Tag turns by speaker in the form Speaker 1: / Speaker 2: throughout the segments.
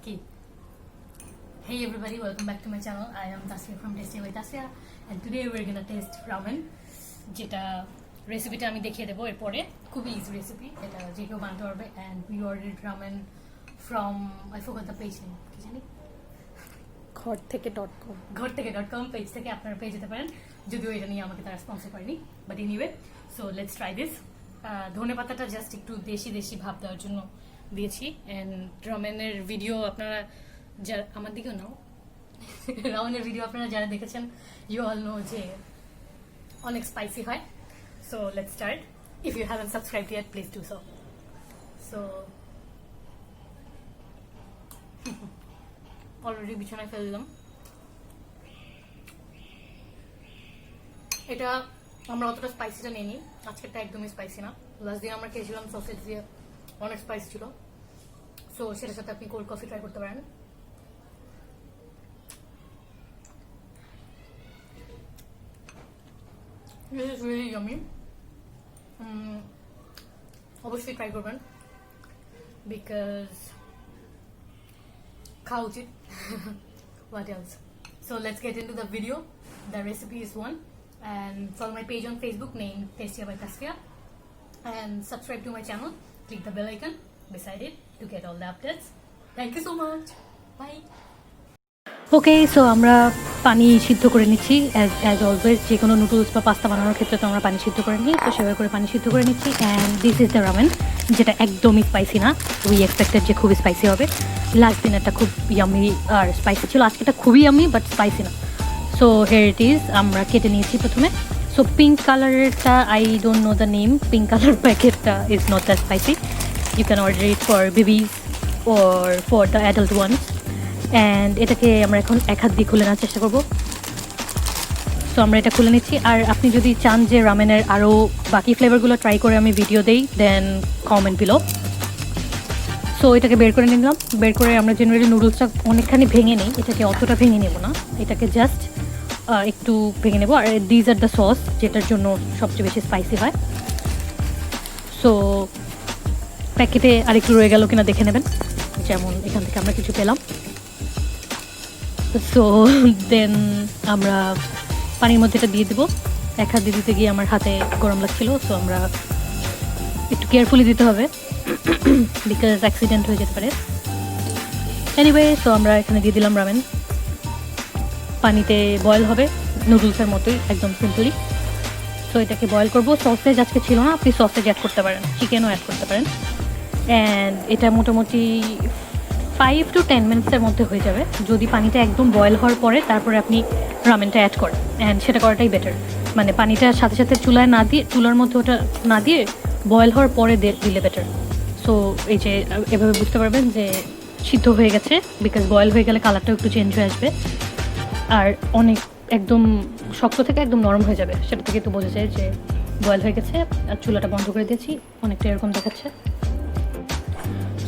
Speaker 1: Okay. Hey everybody, welcome back to my channel. I am Tasya from Tasty by Tasya, and today we're gonna taste ramen. যেটা রেসিপিটা আমি দেখিয়ে দেবো এরপরে। খুবই ইজি রেসিপি, এটা যে কেউ বানাতে পারবে। and we ordered ramen from I forgot the page name, কি জানি, ঘরথেকে.com পেজ থেকে আপনারা পেয়ে যেতে পারেন, যদিও এটা নিয়ে আমাকে তারা স্পন্সর করেনি, but anyway so let's try this. ধনে পাতাটা জাস্ট একটু দেশি দেশি ভাব দেওয়ার জন্য দিয়েছি। অ্যান্ড রামেনের ভিডিও আপনারা যারা আমার দিকেও নাও রামেনের ভিডিও আপনারা যারা দেখেছেন ইউ অল নো যে অনেক স্পাইসি হয়। So let's start. If you haven't subscribe yet please do so. So already বিছানায় ফেলে দিলাম। এটা আমরা অতটা স্পাইসিটা নিইনি, আজকেরটা একদমই স্পাইসি না। লাস্ট দিন আমরা খেয়েছিলাম সসেজ দিয়ে, অনেক স্পাইসি ছিল। সো সেটার সাথে আপনি কোল্ড কফি ট্রাই করতে পারেন। This is really yummy. অবশ্যই ট্রাই করবেন, বিকজ খাওয়া উচিত। What else? So let's get into the video. The recipe is one, and follow my page on Facebook named Tasty by Tasya, and subscribe to my channel. Click the bell icon beside it to get all the updates. Thank you so much. Bye. Okay, so আমরা পানি সিদ্ধ করে নিচ্ছি as always. যে কোনো noodles বা pasta বানানোর ক্ষেত্রে তো আমরা পানি সিদ্ধ করে নিই, তো সেভাবে করে পানি সিদ্ধ করে নিচ্ছি। And this is the ramen, যেটা একদমই স্পাইসি না। উই এক্সপেক্টেড যে খুবই স্পাইসি হবে। লাস্ট দিনেরটা খুব ইয়ামি আর স্পাইসি ছিল, আজকেটা খুবই ইয়ামি বাট স্পাইসি না। So here it is. আমরা কেটে নিয়েছি প্রথমে। সো পিঙ্ক কালারেরটা I don't know the name, pink colour প্যাকেটটা is not that spicy. You can order it for babies or for the adult ones. And এটাকে আমরা এখন এক হাত দিয়ে খুলে নেওয়ার চেষ্টা করবো। সো আমরা এটা খুলে নিচ্ছি। আর আপনি যদি চান যে রামেনের আরও বাকি ফ্লেভারগুলো ট্রাই করে আমি ভিডিও দেই, দেন কমেন্ট বিলো। সো এটাকে বের করে নিলাম। বের করে আমরা জেনারেলি নুডলসটা অনেকখানি ভেঙে নিই, এটাকে অতটা ভেঙে নেব না, এটাকে জাস্ট একটু ভেঙে নেবো। আর দিজ আর দ্য সস, যেটার জন্য সবচেয়ে বেশি স্পাইসি হয়। সো প্যাকেটে আরেকটু রয়ে গেল কিনা দেখে নেবেন, যেমন এখান থেকে আমরা কিছু পেলাম। সো দেন আমরা পানির মধ্যে এটা দিয়ে দেবো। এক হাত দিয়ে দিতে গিয়ে আমার হাতে গরম লাগছিল, সো আমরা একটু কেয়ারফুলি দিতে হবে বিকজ অ্যাক্সিডেন্ট হয়ে যেতে পারে। এনিওয়ে, সো আমরা এখানে দিয়ে দিলাম রামেন। পানিতে বয়েল হবে নুডলসের মতোই, একদম সিম্পলি। সো এটাকে বয়েল করবো। সসেজ আজকে ছিল না, আপনি সসেজ অ্যাড করতে পারেন, চিকেনও অ্যাড করতে পারেন। অ্যান্ড এটা মোটামুটি 5 to 10 মিনিটসের মধ্যে হয়ে যাবে, যদি পানিটা একদম বয়েল হওয়ার পরে তারপরে আপনি রামেনটা অ্যাড করেন। অ্যান্ড সেটা করাটাই বেটার, মানে পানিটার সাথে সাথে চুলায় না দিয়ে, চুলার মধ্যে ওটা না দিয়ে বয়েল হওয়ার পরে দিলে বেটার। সো এই যে এভাবে বুঝতে পারবেন যে সিদ্ধ হয়ে গেছে, বিকজ বয়েল হয়ে গেলে কালারটাও একটু চেঞ্জ হয়ে আসবে, আর অনেক একদম শক্ত থেকে একদম নরম হয়ে যাবে, সেটা থেকে একটু বোঝা যায় যে বয়েল হয়ে গেছে। আর চুলাটা বন্ধ করে দিয়েছি, অনেকটা এরকম দেখাচ্ছে।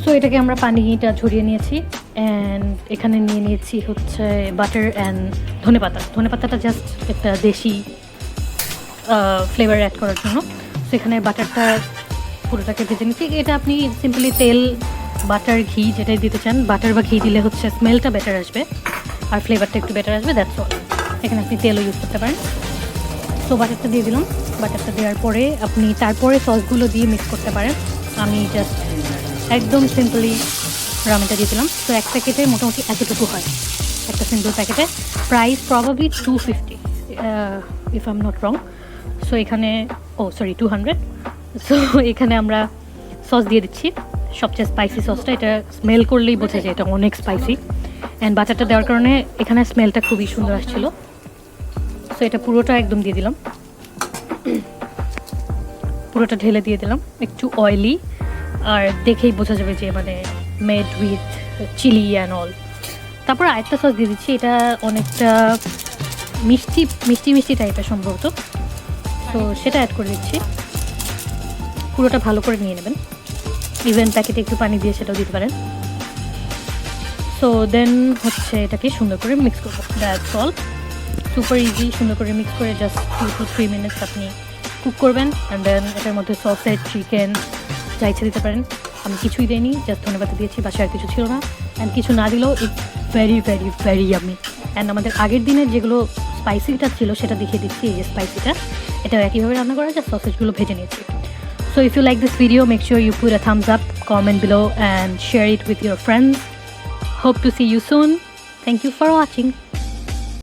Speaker 1: সো এটাকে আমরা পানিটা ঝরিয়ে নিয়েছি। অ্যান্ড এখানে নিয়ে নিয়েছি হচ্ছে বাটার অ্যান্ড ধনে পাতা। ধনে পাতাটা জাস্ট একটা দেশি ফ্লেভার অ্যাড করার জন্য। সো এখানে বাটারটা পুরোটাকে ভেজে নিচ্ছি। এটা আপনি সিম্পলি তেল, বাটার, ঘি যেটাই দিতে চান, বাটার বা ঘি দিলে হচ্ছে স্মেলটা বেটার আসবে আর ফ্লেভারটা একটু বেটার আসবে, দ্যাটস অল। এখানে আপনি তেলও ইউজ করতে পারেন। সো বাটারটা দিয়ে দিলাম। বাটারটা দেওয়ার পরে আপনি তারপরে সসগুলো দিয়ে মিক্স করতে পারেন। আমি জাস্ট একদম সিম্পলি রামেনটা দিয়ে দিলাম। তো এক প্যাকেটে মোটামুটি এতটুকু হয়, একটা সিম্পল প্যাকেটে। Price probably 250 if I am not wrong. So এখানে 200। সো এখানে আমরা সস দিয়ে দিচ্ছি, সবচেয়ে স্পাইসি সসটা। এটা স্মেল করলেই বোঝা যায় এটা অনেক স্পাইসি। অ্যান্ড বাটারটা দেওয়ার কারণে এখানে স্মেলটা খুবই সুন্দর আসছিল। সো এটা পুরোটা একদম দিয়ে দিলাম, পুরোটা ঢেলে দিয়ে দিলাম। একটু অয়েলি, আর দেখেই বোঝা যাবে যে মানে made with chilli and all. তারপর আরেকটা সস দিয়ে দিচ্ছি, এটা অনেকটা মিষ্টি মিষ্টি মিষ্টি টাইপের সম্ভবত। তো সেটা অ্যাড করে দিচ্ছি। পুরোটা ভালো করে নিয়ে নেবেন, ইভেন প্যাকেটে একটু পানি দিয়ে সেটাও দিতে পারেন। সো দেন হচ্ছে এটাকে সুন্দর করে মিক্স করবো, দ্যাটস অল। Super easy. সুন্দর করে মিক্স করে জাস্ট 2 to 3 মিনিটস আপনি কুক করবেন। অ্যান্ড দেন এটার মধ্যে সসেজ, চিকেন যা ইচ্ছে দিতে পারেন। আমি কিছুই দিইনি, জাস্ট ধনেপাতা দিয়েছি, বাসায় আর কিছু ছিল না। অ্যান্ড কিছু না দিলেও it's very very very yummy. And আমাদের আগের দিনের যেগুলো স্পাইসিটা ছিল সেটা দেখিয়ে দিচ্ছি। এই যে স্পাইসিটা, এটাও একইভাবে রান্না করা যায়, সসেজগুলো ভেজে নিয়েছি। So if you like this video, make sure you put a thumbs up, comment below and share it with your friends. Hope to see you soon. Thank you for watching.